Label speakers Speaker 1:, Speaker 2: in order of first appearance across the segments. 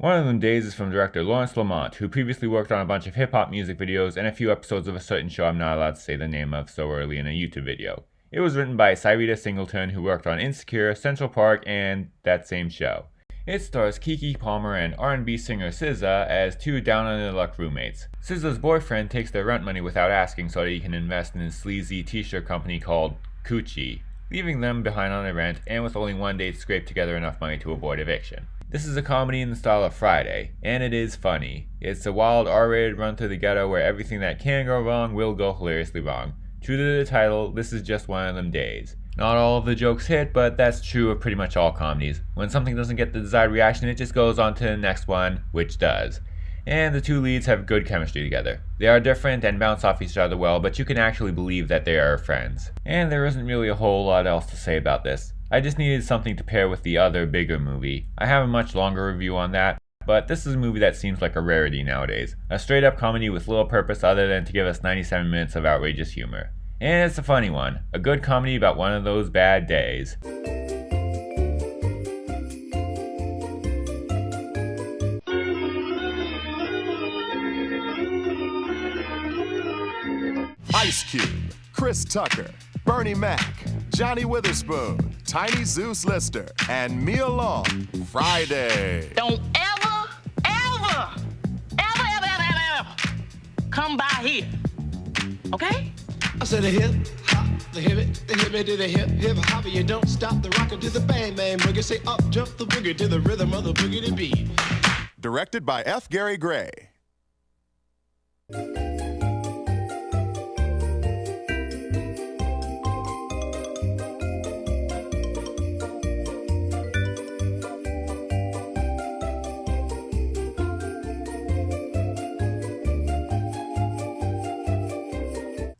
Speaker 1: One of them days is from director Lawrence Lamont, who previously worked on a bunch of hip-hop music videos and a few episodes of a certain show I'm not allowed to say the name of so early in a YouTube video. It was written by Cyrita Singleton, who worked on Insecure, Central Park, and that same show. It stars Keke Palmer and R&B singer SZA as two down-on-their-luck roommates. SZA's boyfriend takes their rent money without asking so that he can invest in a sleazy t-shirt company called Coochie, leaving them behind on their rent and with only one day to scrape together enough money to avoid eviction. This is a comedy in the style of Friday, and it is funny. It's a wild R-rated run through the ghetto where everything that can go wrong will go hilariously wrong. True to the title, this is just one of them days. Not all of the jokes hit, but that's true of pretty much all comedies. When something doesn't get the desired reaction, it just goes on to the next one, which does. And the two leads have good chemistry together. They are different and bounce off each other well, but you can actually believe that they are friends. And there isn't really a whole lot else to say about this. I just needed something to pair with the other bigger movie. I have a much longer review on that, but this is a movie that seems like a rarity nowadays. A straight up comedy with little purpose other than to give us 97 minutes of outrageous humor. And it's a funny one. A good comedy about one of those bad days.
Speaker 2: Ice Cube, Chris Tucker, Bernie Mac, Johnny Witherspoon, Tiny Zeus Lister, and Mia Long. Friday.
Speaker 3: Don't ever come by here. Okay?
Speaker 4: I said a hip hop, the hip it to the hip hop. You don't stop the rocker to the bang bang boogie. Say up jump the boogie to the rhythm of the boogie to beat.
Speaker 2: Directed by F. Gary Gray.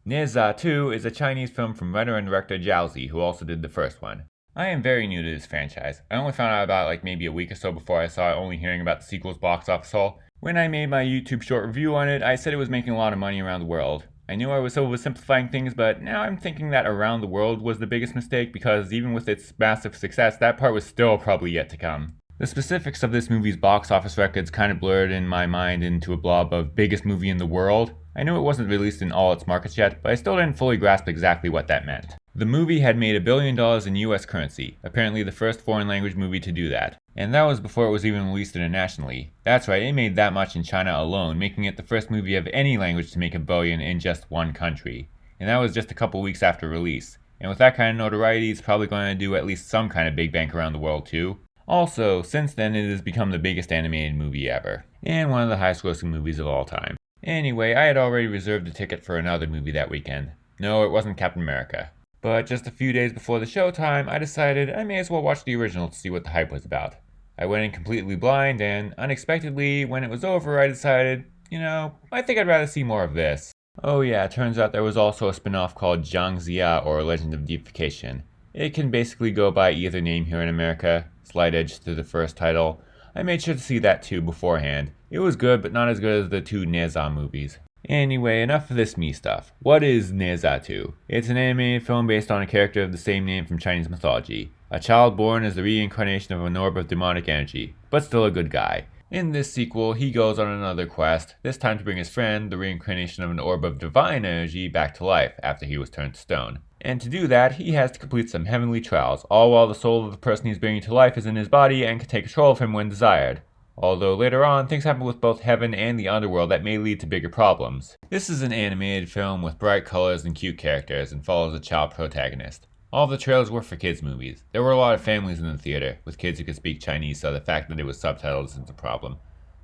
Speaker 1: Ne Zha 2 is a Chinese film from writer and director Zhao Zi, who also did the first one. I am very new to this franchise. I only found out about it maybe a week or so before I saw it, only hearing about the sequel's box office haul. When I made my YouTube short review on it, I said it was making a lot of money around the world. I knew I was oversimplifying things, but now I'm thinking that around the world was the biggest mistake because even with its massive success, that part was still probably yet to come. The specifics of this movie's box office records kind of blurred in my mind into a blob of biggest movie in the world. I knew it wasn't released in all its markets yet, but I still didn't fully grasp exactly what that meant. The movie had made $1 billion in US currency, apparently the first foreign language movie to do that. And that was before it was even released internationally. That's right, it made that much in China alone, making it the first movie of any language to make $1 billion in just one country. And that was just a couple weeks after release. And with that kind of notoriety, it's probably going to do at least some kind of big bank around the world too. Also, since then it has become the biggest animated movie ever, and one of the highest grossing movies of all time. Anyway, I had already reserved a ticket for another movie that weekend. No, it wasn't Captain America. But just a few days before the showtime, I decided I may as well watch the original to see what the hype was about. I went in completely blind, and unexpectedly, when it was over, I decided, I think I'd rather see more of this. Oh yeah, it turns out there was also a spin-off called Zhang Zia, or Legend of Deification. It can basically go by either name here in America, slight edge to the first title. I made sure to see that too beforehand. It was good, but not as good as the two Ne Zha movies. Anyway, enough of this me stuff. What is Ne Zha 2? It's an animated film based on a character of the same name from Chinese mythology. A child born as the reincarnation of an orb of demonic energy, but still a good guy. In this sequel, he goes on another quest, this time to bring his friend, the reincarnation of an orb of divine energy, back to life after he was turned to stone. And to do that, he has to complete some heavenly trials, all while the soul of the person he's bringing to life is in his body and can take control of him when desired. Although later on, things happen with both heaven and the underworld that may lead to bigger problems. This is an animated film with bright colors and cute characters and follows a child protagonist. All the trailers were for kids' movies. There were a lot of families in the theater, with kids who could speak Chinese, so the fact that it was subtitled isn't a problem.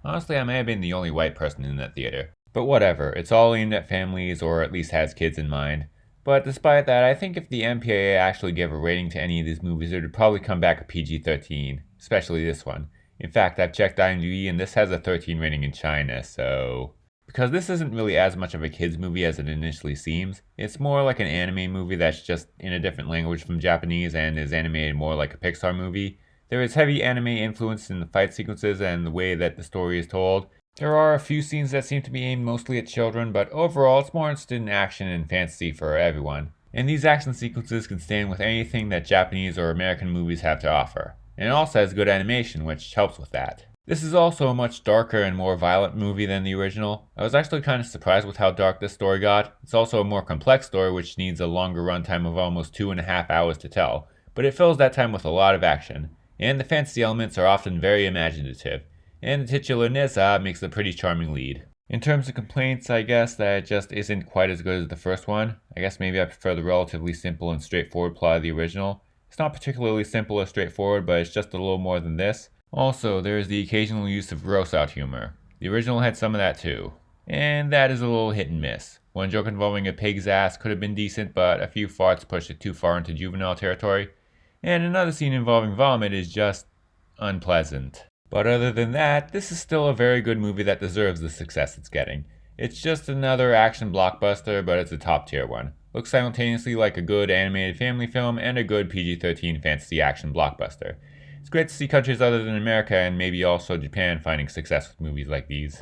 Speaker 1: Honestly, I may have been the only white person in that theater. But whatever, it's all aimed at families, or at least has kids in mind. But despite that, I think if the MPAA actually gave a rating to any of these movies, it would probably come back a PG-13, especially this one. In fact, I've checked IMDB and this has a 13 rating in China, so... Because this isn't really as much of a kids movie as it initially seems, it's more like an anime movie that's just in a different language from Japanese and is animated more like a Pixar movie. There is heavy anime influence in the fight sequences and the way that the story is told. There are a few scenes that seem to be aimed mostly at children, but overall it's more interested in action and fantasy for everyone. And these action sequences can stand with anything that Japanese or American movies have to offer. And it also has good animation, which helps with that. This is also a much darker and more violent movie than the original. I was actually kind of surprised with how dark this story got. It's also a more complex story which needs a longer runtime of almost 2.5 hours to tell, but it fills that time with a lot of action. And the fantasy elements are often very imaginative, and the titular Ne Zha makes a pretty charming lead. In terms of complaints, I guess that it just isn't quite as good as the first one. I guess maybe I prefer the relatively simple and straightforward plot of the original. It's not particularly simple or straightforward, but it's just a little more than this. Also, there is the occasional use of gross-out humor. The original had some of that too. And that is a little hit and miss. One joke involving a pig's ass could have been decent, but a few farts pushed it too far into juvenile territory. And another scene involving vomit is just unpleasant. But other than that, this is still a very good movie that deserves the success it's getting. It's just another action blockbuster, but it's a top tier one. Looks simultaneously like a good animated family film and a good PG-13 fantasy action blockbuster. It's great to see countries other than America and maybe also Japan finding success with movies like these.